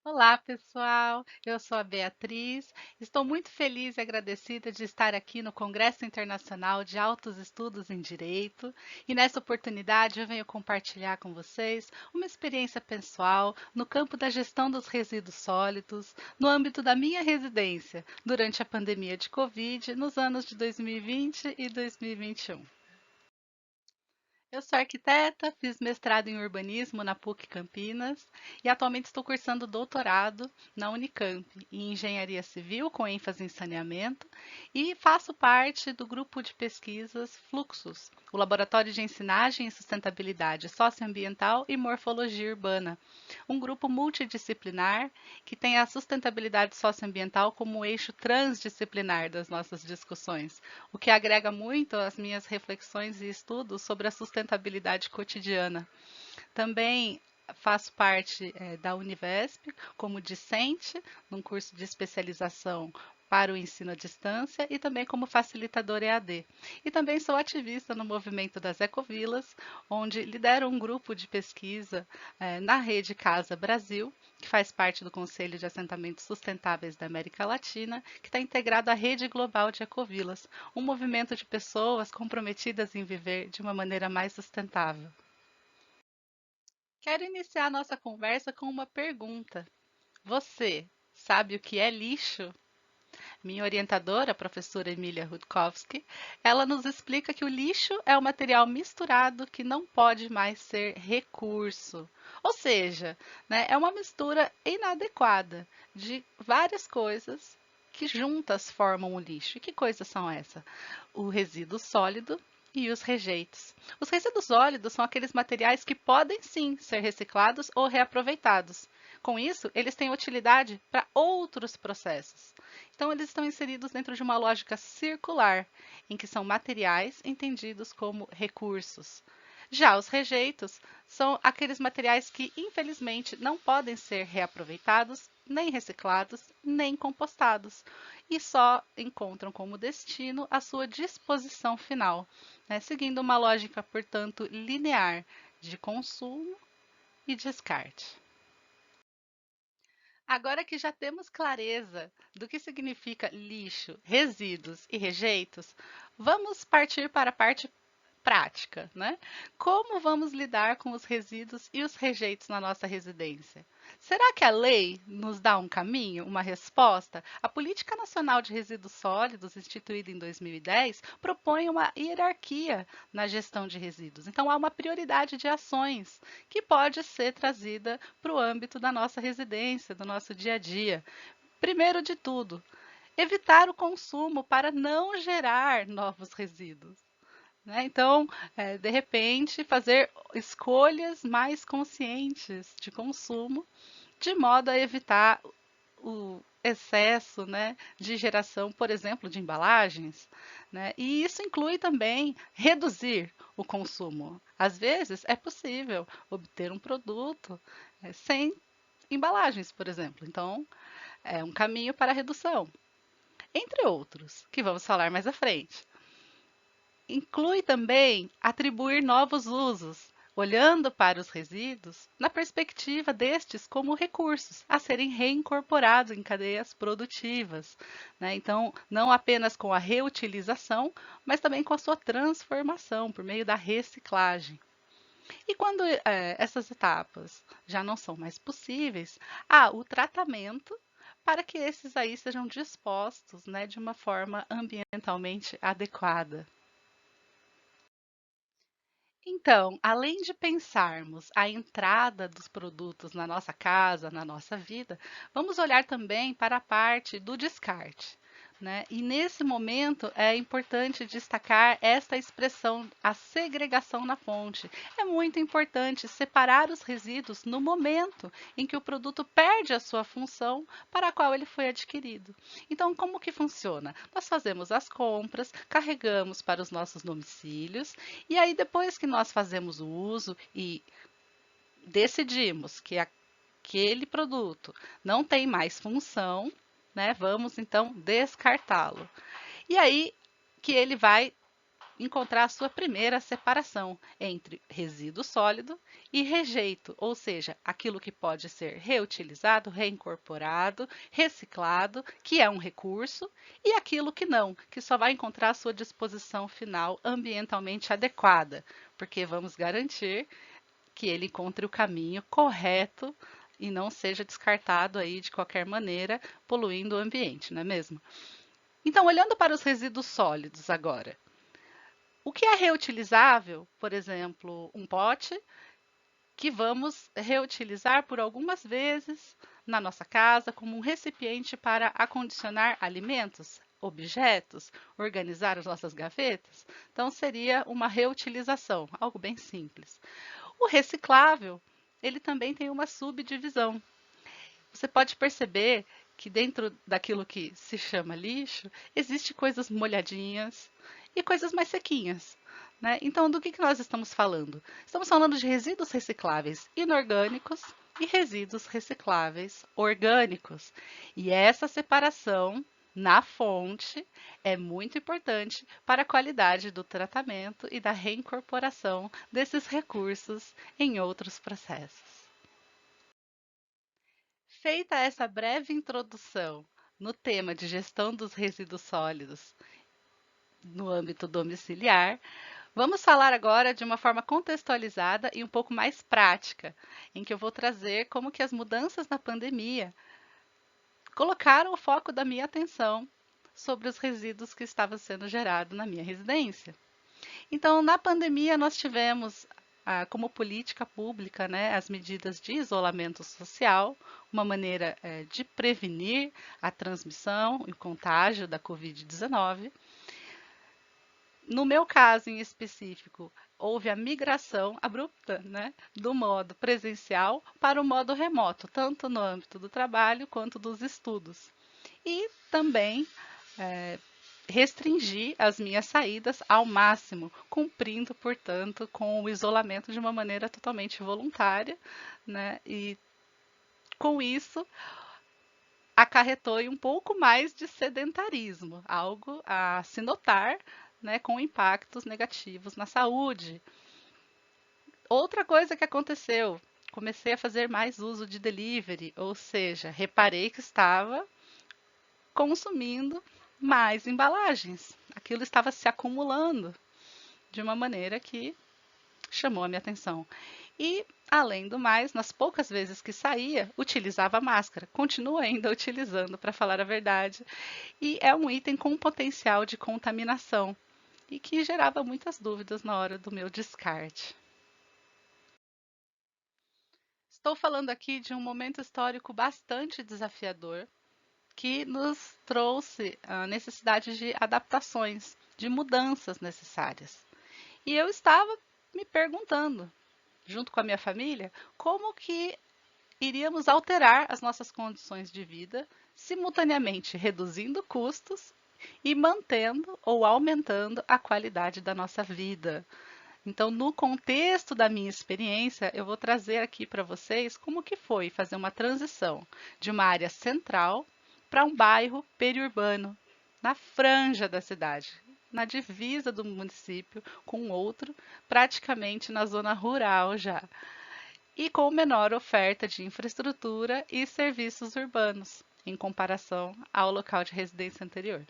Olá, pessoal. Eu sou a Beatriz. Estou muito feliz e agradecida de estar aqui no Congresso Internacional de Altos Estudos em Direito. E nessa oportunidade eu venho compartilhar com vocês uma experiência pessoal no campo da gestão dos resíduos sólidos, no âmbito da minha residência, durante a pandemia de Covid, nos anos de 2020 e 2021. Eu sou arquiteta, fiz mestrado em urbanismo na PUC Campinas e atualmente estou cursando doutorado na Unicamp em engenharia civil com ênfase em saneamento e faço parte do grupo de pesquisas Fluxos, o laboratório de ensinagem e sustentabilidade socioambiental e morfologia urbana, um grupo multidisciplinar que tem a sustentabilidade socioambiental como eixo transdisciplinar das nossas discussões, o que agrega muito às minhas reflexões e estudos sobre a sustentabilidade cotidiana. Também faço parte da Univesp como discente, num curso de especialização para o ensino à distância e também como facilitadora EAD. E também sou ativista no movimento das Ecovilas, onde lidero um grupo de pesquisa na rede Casa Brasil, que faz parte do Conselho de Assentamentos Sustentáveis da América Latina, que está integrado à Rede Global de Ecovilas, um movimento de pessoas comprometidas em viver de uma maneira mais sustentável. Quero iniciar nossa conversa com uma pergunta. Você sabe o que é lixo? Minha orientadora, a professora Emília Rutkowski, ela nos explica que o lixo é um material misturado que não pode mais ser recurso. Ou seja, né, é uma mistura inadequada de várias coisas que juntas formam o lixo. E que coisas são essas? O resíduo sólido e os rejeitos. Os resíduos sólidos são aqueles materiais que podem sim ser reciclados ou reaproveitados. Com isso, eles têm utilidade para outros processos. Então, eles estão inseridos dentro de uma lógica circular, em que são materiais entendidos como recursos. Já os rejeitos são aqueles materiais que, infelizmente, não podem ser reaproveitados, nem reciclados, nem compostados, e só encontram como destino a sua disposição final, né, seguindo uma lógica, portanto, linear de consumo e descarte. Agora que já temos clareza do que significa lixo, resíduos e rejeitos, vamos partir para a parte prática, né? Como vamos lidar com os resíduos e os rejeitos na nossa residência? Será que a lei nos dá um caminho, uma resposta? A Política Nacional de Resíduos Sólidos, instituída em 2010, propõe uma hierarquia na gestão de resíduos. Então, há uma prioridade de ações que pode ser trazida para o âmbito da nossa residência, do nosso dia a dia. Primeiro de tudo, evitar o consumo para não gerar novos resíduos. Né? Então, de repente, fazer escolhas mais conscientes de consumo, de modo a evitar o excesso, né, de geração, por exemplo, de embalagens, né? E isso inclui também reduzir o consumo. Às vezes é possível obter um produto sem embalagens, por exemplo. Então, é um caminho para a redução, entre outros, que vamos falar mais à frente. Inclui também atribuir novos usos, olhando para os resíduos na perspectiva destes como recursos a serem reincorporados em cadeias produtivas, né? Então, não apenas com a reutilização, mas também com a sua transformação por meio da reciclagem. E quando essas etapas já não são mais possíveis, há o tratamento para que esses aí sejam dispostos, né, de uma forma ambientalmente adequada. Então, além de pensarmos a entrada dos produtos na nossa casa, na nossa vida, vamos olhar também para a parte do descarte. Né? E nesse momento é importante destacar esta expressão, a segregação na fonte. É muito importante separar os resíduos no momento em que o produto perde a sua função para a qual ele foi adquirido. Então, como que funciona? Nós fazemos as compras, carregamos para os nossos domicílios e aí, depois que nós fazemos o uso e decidimos que aquele produto não tem mais função, né, vamos então descartá-lo. E aí que ele vai encontrar a sua primeira separação entre resíduo sólido e rejeito, ou seja, aquilo que pode ser reutilizado, reincorporado, reciclado, que é um recurso, e aquilo que não, que só vai encontrar a sua disposição final ambientalmente adequada, porque vamos garantir que ele encontre o caminho correto e não seja descartado aí de qualquer maneira, poluindo o ambiente, não é mesmo? Então, olhando para os resíduos sólidos agora, o que é reutilizável, por exemplo, um pote que vamos reutilizar por algumas vezes na nossa casa como um recipiente para acondicionar alimentos, objetos, organizar as nossas gavetas. Então, seria uma reutilização, algo bem simples. O reciclável, ele também tem uma subdivisão. Você pode perceber que dentro daquilo que se chama lixo, existe coisas molhadinhas e coisas mais sequinhas. Né? Então, do que nós estamos falando? Estamos falando de resíduos recicláveis inorgânicos e resíduos recicláveis orgânicos. E essa separação na fonte é muito importante para a qualidade do tratamento e da reincorporação desses recursos em outros processos. Feita essa breve introdução no tema de gestão dos resíduos sólidos no âmbito domiciliar, vamos falar agora de uma forma contextualizada e um pouco mais prática, em que eu vou trazer como que as mudanças na pandemia colocaram o foco da minha atenção sobre os resíduos que estavam sendo gerados na minha residência. Então, na pandemia, nós tivemos como política pública, né, as medidas de isolamento social, uma maneira de prevenir a transmissão e o contágio da Covid-19. No meu caso em específico, houve a migração abrupta, né, do modo presencial para o modo remoto, tanto no âmbito do trabalho quanto dos estudos. E também é, restringir as minhas saídas ao máximo, cumprindo, portanto, com o isolamento de uma maneira totalmente voluntária, né? E com isso acarretou em um pouco mais de sedentarismo, algo a se notar, né, com impactos negativos na saúde. Outra coisa que aconteceu, comecei a fazer mais uso de delivery, ou seja, reparei que estava consumindo mais embalagens. Aquilo estava se acumulando de uma maneira que chamou a minha atenção. E, além do mais, nas poucas vezes que saía, utilizava máscara. Continuo ainda utilizando, para falar a verdade. E é um item com potencial de contaminação e que gerava muitas dúvidas na hora do meu descarte. Estou falando aqui de um momento histórico bastante desafiador que nos trouxe a necessidade de adaptações, de mudanças necessárias. E eu estava me perguntando, junto com a minha família, como que iríamos alterar as nossas condições de vida, simultaneamente reduzindo custos e mantendo ou aumentando a qualidade da nossa vida. Então, no contexto da minha experiência, eu vou trazer aqui para vocês como que foi fazer uma transição de uma área central para um bairro periurbano, na franja da cidade, na divisa do município com outro, praticamente na zona rural já, e com menor oferta de infraestrutura e serviços urbanos, em comparação ao local de residência anterior.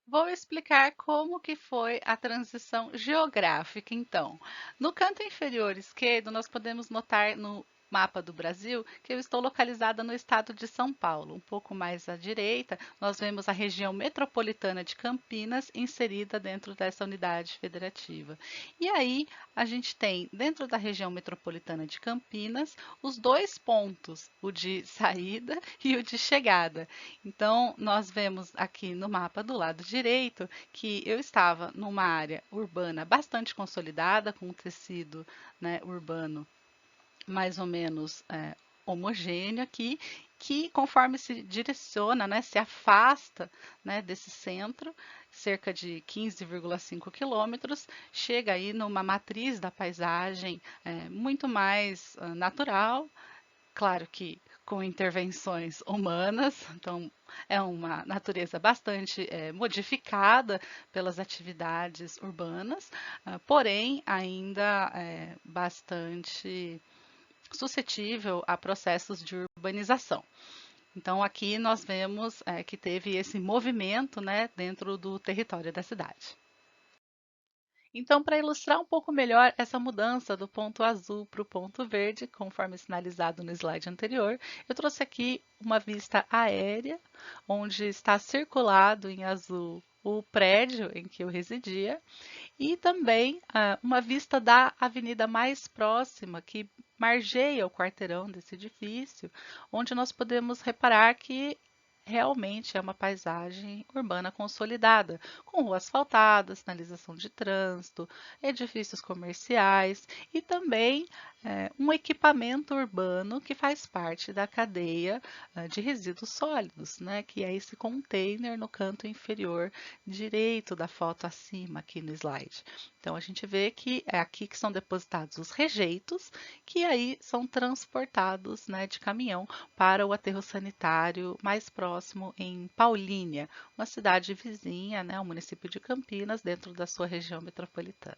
Vou explicar como que foi a transição geográfica, então. No canto inferior esquerdo, nós podemos notar no mapa do Brasil que eu estou localizada no estado de São Paulo. Um pouco mais à direita, nós vemos a região metropolitana de Campinas inserida dentro dessa unidade federativa. E aí, a gente tem, dentro da região metropolitana de Campinas, os dois pontos, o de saída e o de chegada. Então, nós vemos aqui no mapa do lado direito que eu estava numa área urbana bastante consolidada, com um tecido, né, urbano mais ou menos homogêneo aqui, que conforme se direciona, né, se afasta, né, desse centro, cerca de 15,5 quilômetros, chega aí numa matriz da paisagem muito mais natural, claro que com intervenções humanas, então é uma natureza bastante modificada pelas atividades urbanas, porém ainda bastante suscetível a processos de urbanização. Então aqui nós vemos que teve esse movimento, né, dentro do território da cidade. Então, para ilustrar um pouco melhor essa mudança do ponto azul para o ponto verde, conforme sinalizado no slide anterior, eu trouxe aqui uma vista aérea, onde está circulado em azul o prédio em que eu residia, e também uma vista da avenida mais próxima, que margeia o quarteirão desse edifício, onde nós podemos reparar que realmente é uma paisagem urbana consolidada, com ruas asfaltadas, sinalização de trânsito, edifícios comerciais e também um equipamento urbano que faz parte da cadeia de resíduos sólidos, né, que é esse container no canto inferior direito da foto acima aqui no slide. Então a gente vê que é aqui que são depositados os rejeitos, que aí são transportados, né, de caminhão para o aterro sanitário mais próximo em Paulínia, uma cidade vizinha, né, ao município de Campinas, dentro da sua região metropolitana.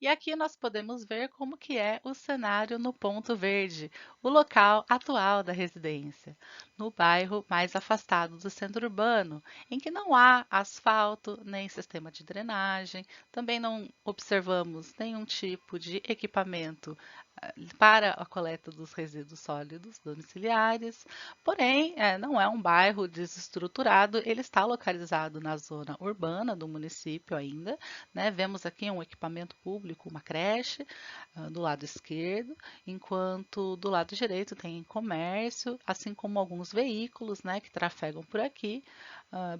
E aqui nós podemos ver como que é o cenário no ponto verde, o local atual da residência, no bairro mais afastado do centro urbano, em que não há asfalto nem sistema de drenagem, também não observamos nenhum tipo de equipamento para a coleta dos resíduos sólidos domiciliares, porém, não é um bairro desestruturado, ele está localizado na zona urbana do município ainda, né? Vemos aqui um equipamento público, uma creche, do lado esquerdo, enquanto do lado direito tem comércio, assim como alguns veículos, né, que trafegam por aqui,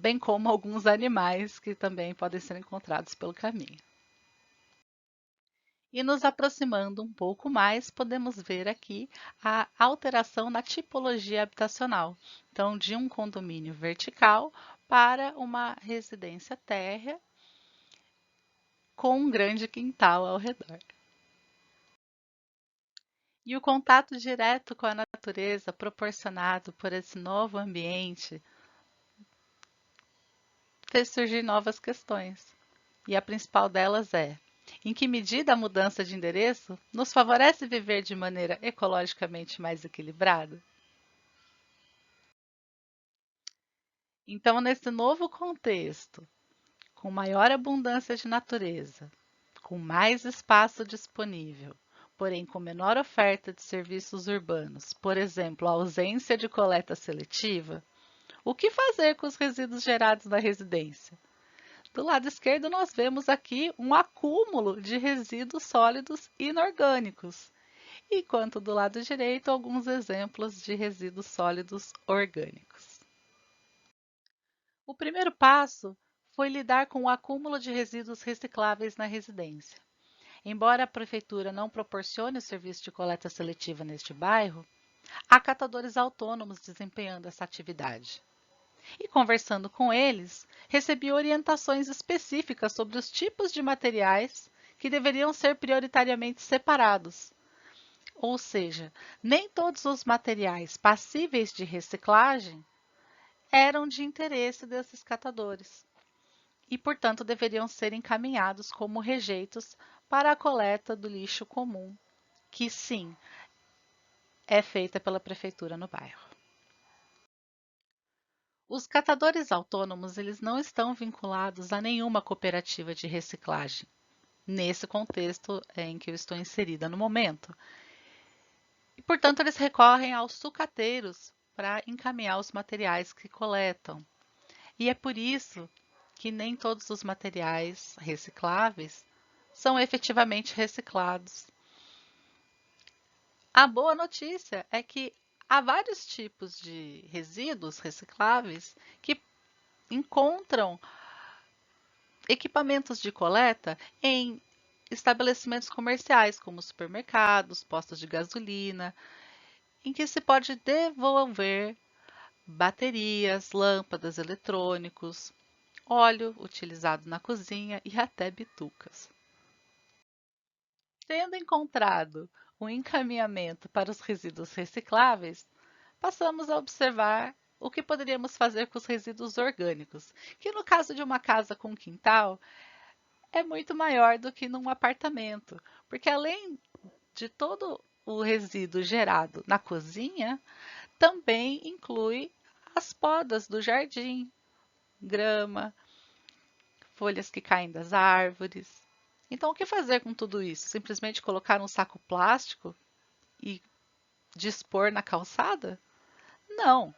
bem como alguns animais que também podem ser encontrados pelo caminho. E nos aproximando um pouco mais, podemos ver aqui a alteração na tipologia habitacional. Então, de um condomínio vertical para uma residência térrea com um grande quintal ao redor. E o contato direto com a natureza proporcionado por esse novo ambiente fez surgir novas questões. E a principal delas é: em que medida a mudança de endereço nos favorece viver de maneira ecologicamente mais equilibrada? Então, nesse novo contexto, com maior abundância de natureza, com mais espaço disponível, porém com menor oferta de serviços urbanos, por exemplo, a ausência de coleta seletiva, o que fazer com os resíduos gerados na residência? Do lado esquerdo, nós vemos aqui um acúmulo de resíduos sólidos inorgânicos, enquanto do lado direito, alguns exemplos de resíduos sólidos orgânicos. O primeiro passo foi lidar com o acúmulo de resíduos recicláveis na residência. Embora a prefeitura não proporcione o serviço de coleta seletiva neste bairro, há catadores autônomos desempenhando essa atividade. E conversando com eles, recebi orientações específicas sobre os tipos de materiais que deveriam ser prioritariamente separados. Ou seja, nem todos os materiais passíveis de reciclagem eram de interesse desses catadores e, portanto, deveriam ser encaminhados como rejeitos para a coleta do lixo comum, que sim, é feita pela prefeitura no bairro. Os catadores autônomos, eles não estão vinculados a nenhuma cooperativa de reciclagem, nesse contexto em que eu estou inserida no momento. E, portanto, eles recorrem aos sucateiros para encaminhar os materiais que coletam. E é por isso que nem todos os materiais recicláveis são efetivamente reciclados. A boa notícia é que há vários tipos de resíduos recicláveis que encontram equipamentos de coleta em estabelecimentos comerciais, como supermercados, postos de gasolina, em que se pode devolver baterias, lâmpadas, eletrônicos, óleo utilizado na cozinha e até bitucas. Tendo encontrado o encaminhamento para os resíduos recicláveis, passamos a observar o que poderíamos fazer com os resíduos orgânicos, que no caso de uma casa com quintal é muito maior do que num apartamento, porque além de todo o resíduo gerado na cozinha, também inclui as podas do jardim, grama, folhas que caem das árvores. Então, o que fazer com tudo isso? Simplesmente colocar um saco plástico e dispor na calçada? Não.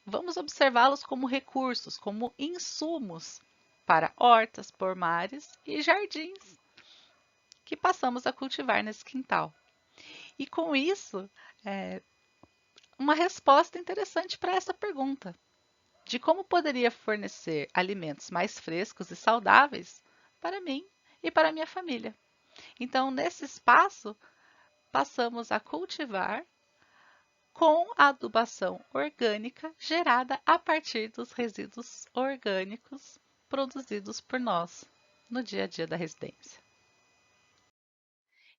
Vamos observá-los como recursos, como insumos para hortas, pomares e jardins que passamos a cultivar nesse quintal. E com isso, uma resposta interessante para essa pergunta, de como poderia fornecer alimentos mais frescos e saudáveis para mim e para minha família. Então, nesse espaço, passamos a cultivar com a adubação orgânica gerada a partir dos resíduos orgânicos produzidos por nós no dia a dia da residência.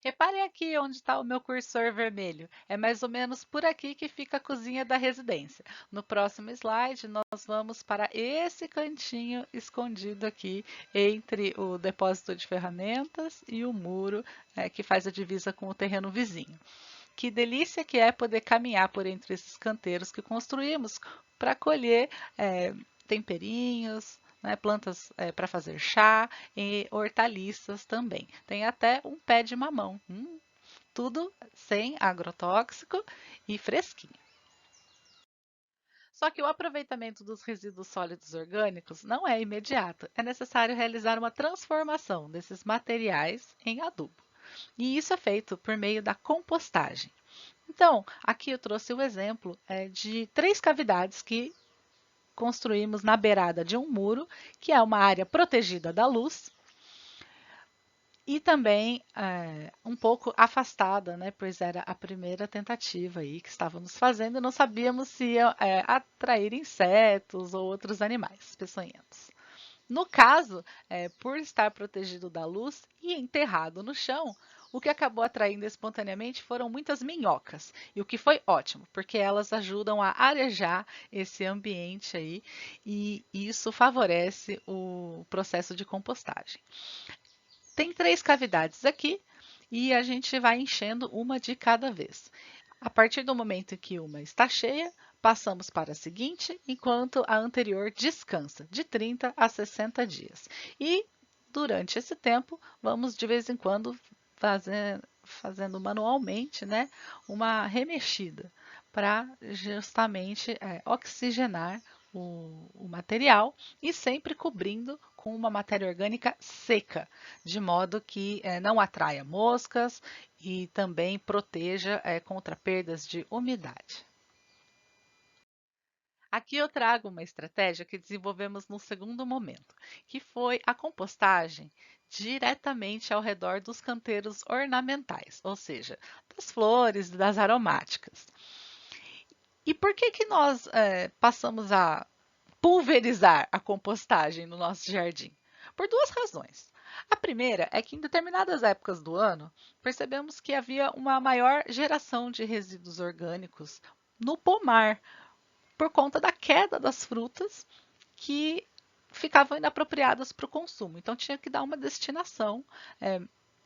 Repare aqui onde está o meu cursor vermelho. É mais ou menos por aqui que fica a cozinha da residência. No próximo slide, nós vamos para esse cantinho escondido aqui entre o depósito de ferramentas e o muro que faz a divisa com o terreno vizinho. Que delícia que é poder caminhar por entre esses canteiros que construímos para colher temperinhos, né, plantas para fazer chá e hortaliças também. Tem até um pé de mamão. Tudo sem agrotóxico e fresquinho. Só que o aproveitamento dos resíduos sólidos orgânicos não é imediato. É necessário realizar uma transformação desses materiais em adubo. E isso é feito por meio da compostagem. Então, aqui eu trouxe o exemplo de 3 cavidades que construímos na beirada de um muro, que é uma área protegida da luz, e também um pouco afastada, né, pois era a primeira tentativa aí que estávamos fazendo, não sabíamos se ia atrair insetos ou outros animais peçonhentos. No caso, por estar protegido da luz e enterrado no chão, o que acabou atraindo espontaneamente foram muitas minhocas, e o que foi ótimo, porque elas ajudam a arejar esse ambiente aí, e isso favorece o processo de compostagem. Tem 3 cavidades aqui e a gente vai enchendo uma de cada vez. A partir do momento em que uma está cheia, passamos para a seguinte, enquanto a anterior descansa, de 30 a 60 dias. E durante esse tempo, vamos de vez em quando fazendo manualmente, né, uma remexida para justamente oxigenar o material e sempre cobrindo com uma matéria orgânica seca, de modo que não atraia moscas e também proteja contra perdas de umidade. Aqui eu trago uma estratégia que desenvolvemos no segundo momento, que foi a compostagem diretamente ao redor dos canteiros ornamentais, ou seja, das flores, das aromáticas. E por que que nós passamos a pulverizar a compostagem no nosso jardim? Por 2 razões. A primeira é que em determinadas épocas do ano, percebemos que havia uma maior geração de resíduos orgânicos no pomar, por conta da queda das frutas que ficavam inapropriadas para o consumo. Então tinha que dar uma destinação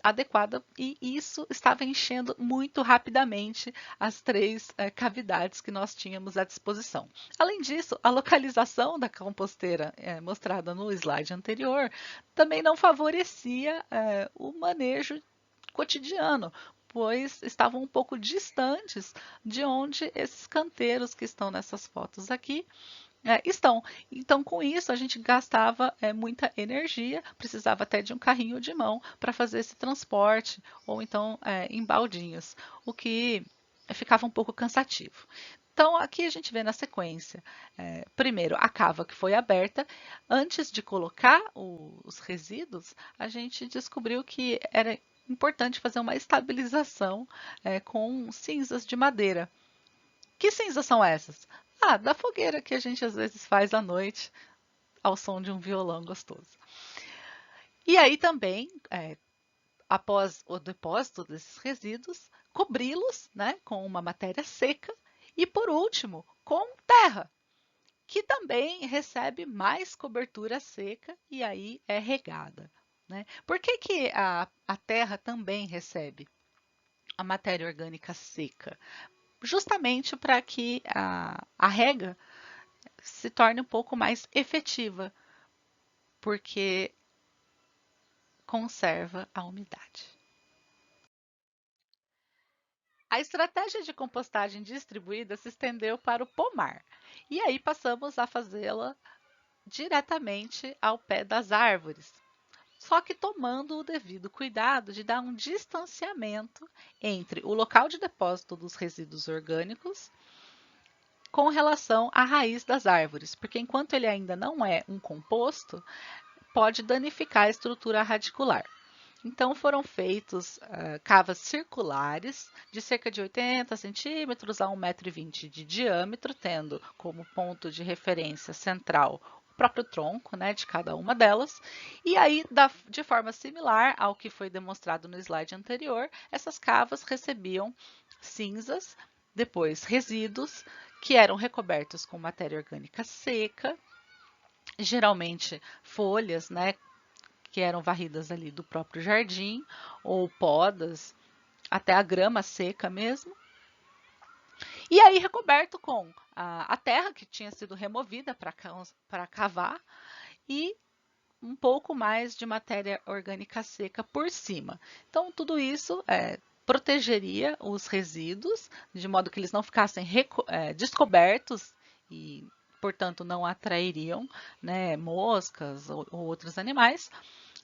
adequada e isso estava enchendo muito rapidamente as 3 cavidades que nós tínhamos à disposição. Além disso, a localização da composteira mostrada no slide anterior também não favorecia o manejo cotidiano, pois estavam um pouco distantes de onde esses canteiros que estão nessas fotos aqui estão. Então, com isso, a gente gastava muita energia, precisava até de um carrinho de mão para fazer esse transporte, ou então em baldinhos, o que ficava um pouco cansativo. Então, aqui a gente vê na sequência, primeiro, a cava que foi aberta. Antes de colocar os resíduos, a gente descobriu que era importante fazer uma estabilização com cinzas de madeira. Que cinzas são essas? Ah, da fogueira que a gente às vezes faz à noite ao som de um violão gostoso. E aí também, após o depósito desses resíduos, cobri-los, né, com uma matéria seca e, por último, com terra, que também recebe mais cobertura seca e aí é regada, né? Por que que a terra também recebe a matéria orgânica seca? Justamente para que a rega se torne um pouco mais efetiva, porque conserva a umidade. A estratégia de compostagem distribuída se estendeu para o pomar, e aí passamos a fazê-la diretamente ao pé das árvores, só que tomando o devido cuidado de dar um distanciamento entre o local de depósito dos resíduos orgânicos com relação à raiz das árvores, porque enquanto ele ainda não é um composto, pode danificar a estrutura radicular. Então foram feitos cavas circulares de cerca de 80 centímetros a 1,20 m de diâmetro, tendo como ponto de referência central o próprio tronco, né, de cada uma delas. E aí, de forma similar ao que foi demonstrado no slide anterior, essas cavas recebiam cinzas, depois resíduos, que eram recobertos com matéria orgânica seca, geralmente folhas, né, que eram varridas ali do próprio jardim, ou podas, até a grama seca mesmo. E aí recoberto com a terra que tinha sido removida para cavar e um pouco mais de matéria orgânica seca por cima. Então, tudo isso protegeria os resíduos, de modo que eles não ficassem descobertos e, portanto, não atrairiam, né, moscas ou outros animais,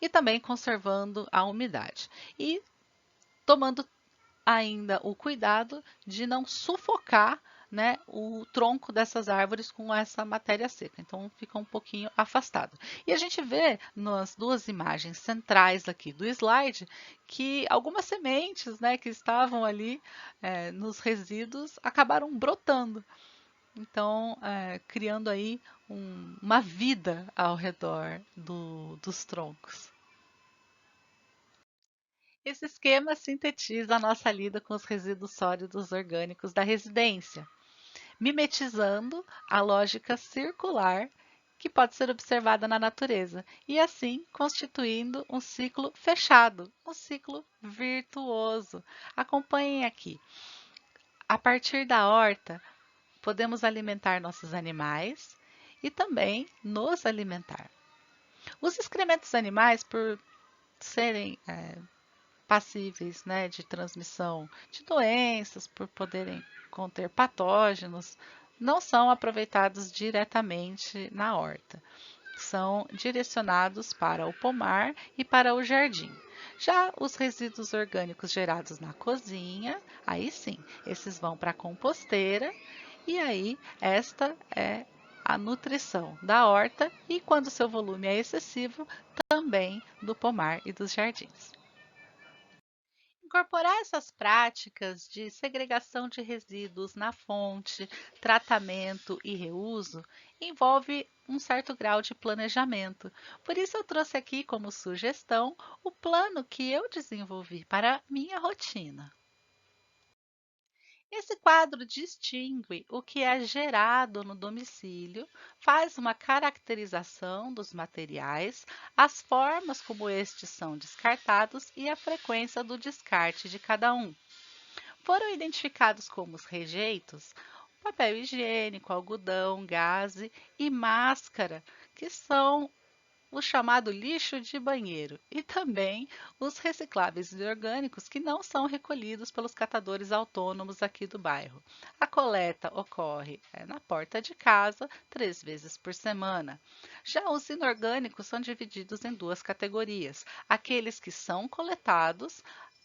e também conservando a umidade. E tomando ainda o cuidado de não sufocar, né, o tronco dessas árvores com essa matéria seca. Então fica um pouquinho afastado. E a gente vê nas duas imagens centrais aqui do slide que algumas sementes, né, que estavam ali nos resíduos acabaram brotando. Então, criando aí uma vida ao redor dos troncos. Esse esquema sintetiza a nossa lida com os resíduos sólidos orgânicos da residência, mimetizando a lógica circular que pode ser observada na natureza e assim constituindo um ciclo fechado, um ciclo virtuoso. Acompanhem aqui. A partir da horta, podemos alimentar nossos animais e também nos alimentar. Os excrementos animais, por serem passíveis, né, de transmissão de doenças, por poderem conter patógenos, não são aproveitados diretamente na horta. São direcionados para o pomar e para o jardim. Já os resíduos orgânicos gerados na cozinha, aí sim, esses vão para a composteira e aí esta é a nutrição da horta e quando seu volume é excessivo, também do pomar e dos jardins. Incorporar essas práticas de segregação de resíduos na fonte, tratamento e reuso envolve um certo grau de planejamento. Por isso, eu trouxe aqui como sugestão o plano que eu desenvolvi para minha rotina. Esse quadro distingue o que é gerado no domicílio, faz uma caracterização dos materiais, as formas como estes são descartados e a frequência do descarte de cada um. Foram identificados como os rejeitos papel higiênico, algodão, gaze e máscara, que são o chamado lixo de banheiro, e também os recicláveis e orgânicos que não são recolhidos pelos catadores autônomos aqui do bairro. A coleta ocorre na porta de casa 3 vezes por semana. Já os inorgânicos são divididos em duas categorias: aqueles que são coletados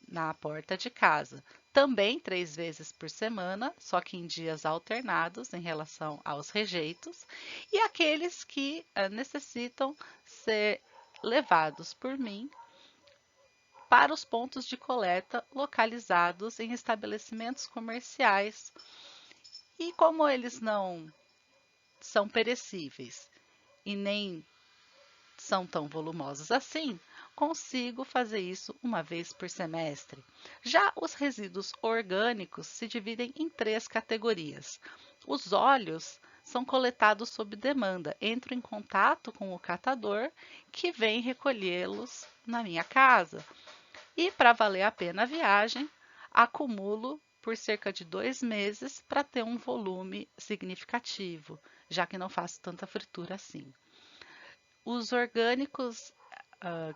na porta de casa, também 3 vezes por semana, só que em dias alternados em relação aos rejeitos, e aqueles que necessitam ser levados por mim para os pontos de coleta localizados em estabelecimentos comerciais. E como eles não são perecíveis e nem são tão volumosos assim, consigo fazer isso uma vez por semestre. Já os resíduos orgânicos se dividem em três categorias. Os óleos são coletados sob demanda. Entro em contato com o catador que vem recolhê-los na minha casa. E para valer a pena a viagem, acumulo por cerca de 2 meses para ter um volume significativo, já que não faço tanta fritura assim. Os orgânicos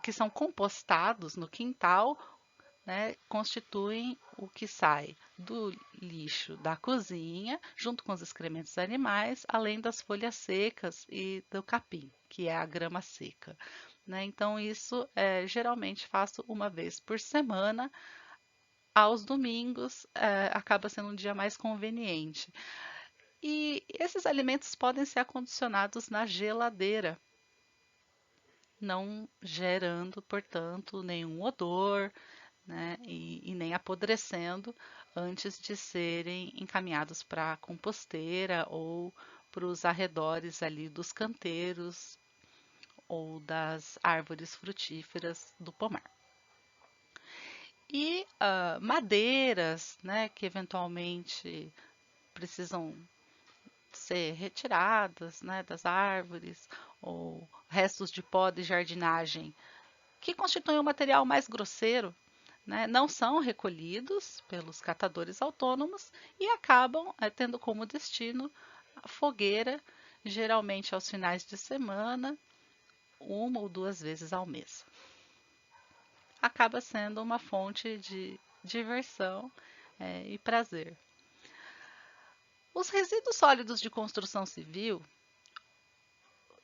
que são compostados no quintal, né, constituem o que sai do lixo da cozinha, junto com os excrementos animais, além das folhas secas e do capim, que é a grama seca. Né? Então, isso geralmente faço uma vez por semana. Aos domingos, acaba sendo um dia mais conveniente. E esses alimentos podem ser acondicionados na geladeira, não gerando, portanto, nenhum odor, né, e nem apodrecendo antes de serem encaminhados para a composteira ou para os arredores ali dos canteiros ou das árvores frutíferas do pomar. E madeiras, né, que eventualmente precisam ser retiradas, né, das árvores, ou restos de pó de jardinagem, que constituem um material mais grosseiro, né, não são recolhidos pelos catadores autônomos e acabam tendo como destino a fogueira, geralmente aos finais de semana, uma ou duas vezes ao mês. Acaba sendo uma fonte de diversão e prazer. Os resíduos sólidos de construção civil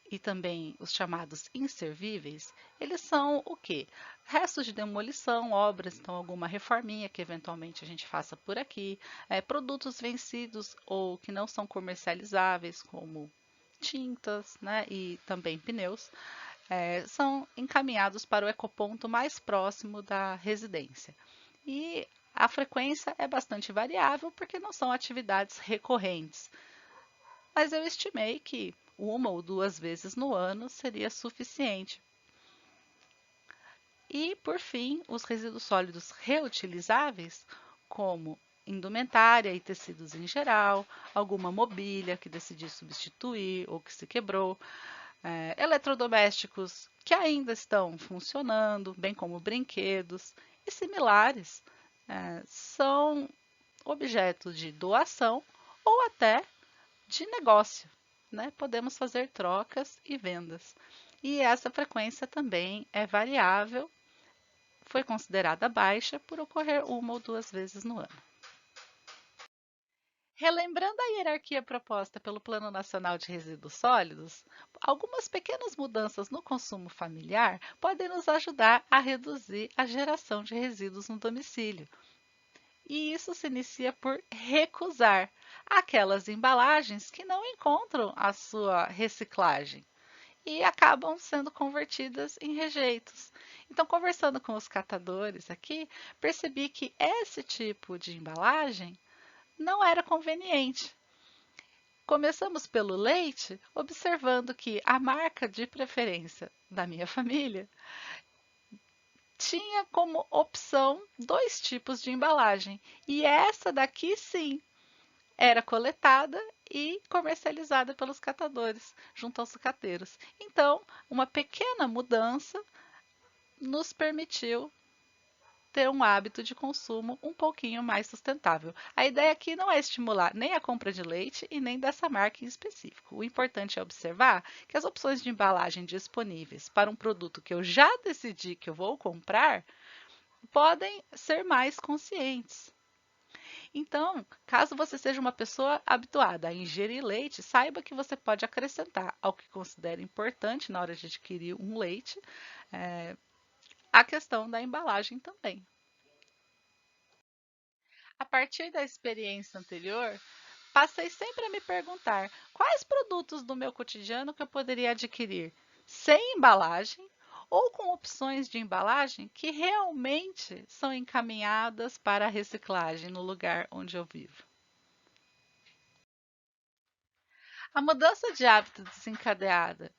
e também os chamados inservíveis, eles são o quê? Restos de demolição, obras, então alguma reforminha que eventualmente a gente faça por aqui, produtos vencidos ou que não são comercializáveis, como tintas, né, e também pneus, são encaminhados para o ecoponto mais próximo da residência. E a frequência é bastante variável porque não são atividades recorrentes, mas eu estimei que uma ou duas vezes no ano seria suficiente. E, por fim, os resíduos sólidos reutilizáveis, como indumentária e tecidos em geral, alguma mobília que decidi substituir ou que se quebrou, eletrodomésticos que ainda estão funcionando, bem como brinquedos e similares, são objetos de doação ou até de negócio, né? Podemos fazer trocas e vendas. E essa frequência também é variável, foi considerada baixa por ocorrer uma ou duas vezes no ano. Relembrando a hierarquia proposta pelo Plano Nacional de Resíduos Sólidos, algumas pequenas mudanças no consumo familiar podem nos ajudar a reduzir a geração de resíduos no domicílio. E isso se inicia por recusar aquelas embalagens que não encontram a sua reciclagem e acabam sendo convertidas em rejeitos. Então, conversando com os catadores aqui, percebi que esse tipo de embalagem não era conveniente. Começamos pelo leite, observando que a marca de preferência da minha família tinha como opção dois tipos de embalagem. E essa daqui sim era coletada e comercializada pelos catadores, junto aos sucateiros. Então, uma pequena mudança nos permitiu ter um hábito de consumo um pouquinho mais sustentável. A ideia aqui não é estimular nem a compra de leite e nem dessa marca em específico. O importante é observar que as opções de embalagem disponíveis para um produto que eu já decidi que eu vou comprar podem ser mais conscientes. Então, caso você seja uma pessoa habituada a ingerir leite, saiba que você pode acrescentar ao que considera importante na hora de adquirir um leite, a questão da embalagem também. A partir da experiência anterior, passei sempre a me perguntar quais produtos do meu cotidiano que eu poderia adquirir sem embalagem ou com opções de embalagem que realmente são encaminhadas para a reciclagem no lugar onde eu vivo. A mudança de hábito desencadeada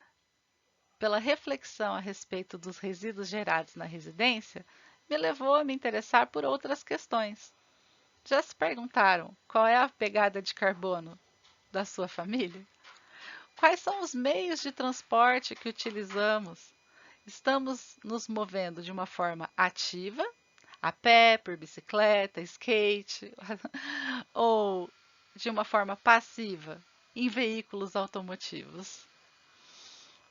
pela reflexão a respeito dos resíduos gerados na residência, me levou a me interessar por outras questões. Já se perguntaram qual é a pegada de carbono da sua família? Quais são os meios de transporte que utilizamos? Estamos nos movendo de uma forma ativa, a pé, por bicicleta, skate, ou de uma forma passiva, em veículos automotivos,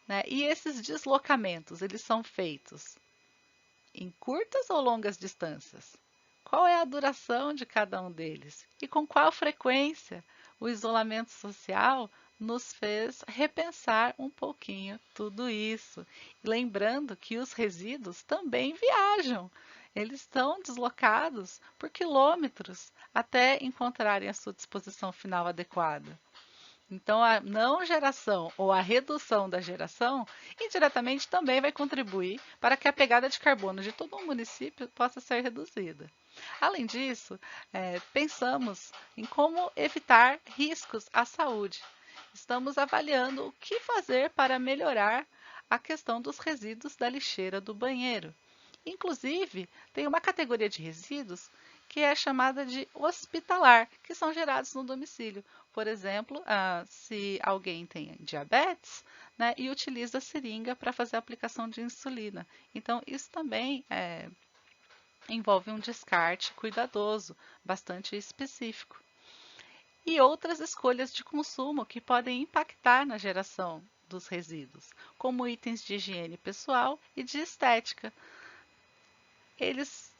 né? E esses deslocamentos, eles são feitos em curtas ou longas distâncias? Qual é a duração de cada um deles? E com qual frequência o isolamento social nos fez repensar um pouquinho tudo isso? Lembrando que os resíduos também viajam. Eles estão deslocados por quilômetros até encontrarem a sua disposição final adequada. Então, a não geração ou a redução da geração, indiretamente também vai contribuir para que a pegada de carbono de todo um município possa ser reduzida. Além disso, pensamos em como evitar riscos à saúde. Estamos avaliando o que fazer para melhorar a questão dos resíduos da lixeira do banheiro. Inclusive, tem uma categoria de resíduos que é chamada de hospitalar, que são gerados no domicílio. Por exemplo, se alguém tem diabetes, né, e utiliza a seringa para fazer a aplicação de insulina. Então, isso também envolve um descarte cuidadoso, bastante específico. E outras escolhas de consumo que podem impactar na geração dos resíduos, como itens de higiene pessoal e de estética.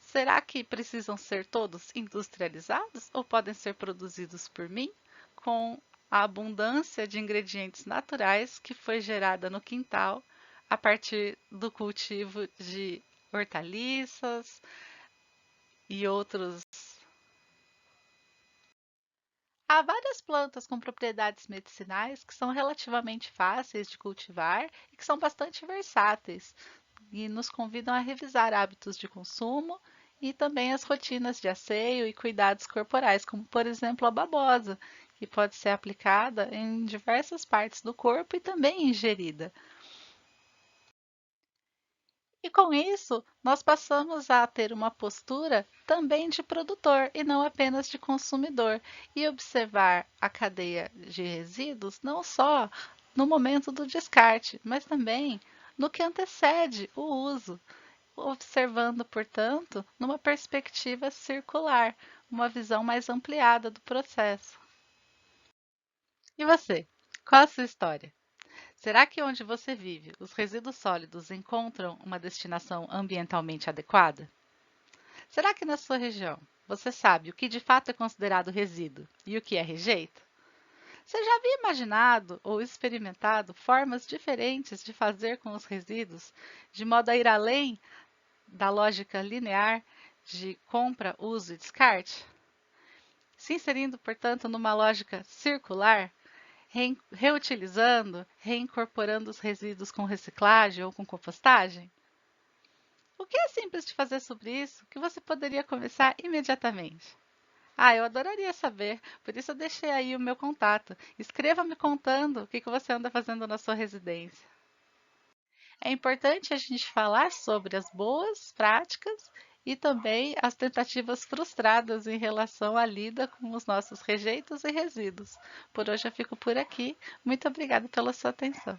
Será que precisam ser todos industrializados ou podem ser produzidos por mim com a abundância de ingredientes naturais que foi gerada no quintal a partir do cultivo de hortaliças e outros? Há várias plantas com propriedades medicinais que são relativamente fáceis de cultivar e que são bastante versáteis e nos convidam a revisar hábitos de consumo e também as rotinas de asseio e cuidados corporais, como por exemplo a babosa, que pode ser aplicada em diversas partes do corpo e também ingerida. E com isso, nós passamos a ter uma postura também de produtor e não apenas de consumidor, e observar a cadeia de resíduos não só no momento do descarte, mas também no que antecede o uso, observando, portanto, numa perspectiva circular, uma visão mais ampliada do processo. E você? Qual a sua história? Será que onde você vive, os resíduos sólidos encontram uma destinação ambientalmente adequada? Será que na sua região você sabe o que de fato é considerado resíduo e o que é rejeito? Você já havia imaginado ou experimentado formas diferentes de fazer com os resíduos, de modo a ir além da lógica linear de compra, uso e descarte? Se inserindo, portanto, numa lógica circular, reutilizando, reincorporando os resíduos com reciclagem ou com compostagem? O que é simples de fazer sobre isso que você poderia começar imediatamente? Eu adoraria saber, por isso eu deixei aí o meu contato. Escreva me contando o que você anda fazendo na sua residência. É importante a gente falar sobre as boas práticas e também as tentativas frustradas em relação à lida com os nossos rejeitos e resíduos. Por hoje eu fico por aqui. Muito obrigada pela sua atenção.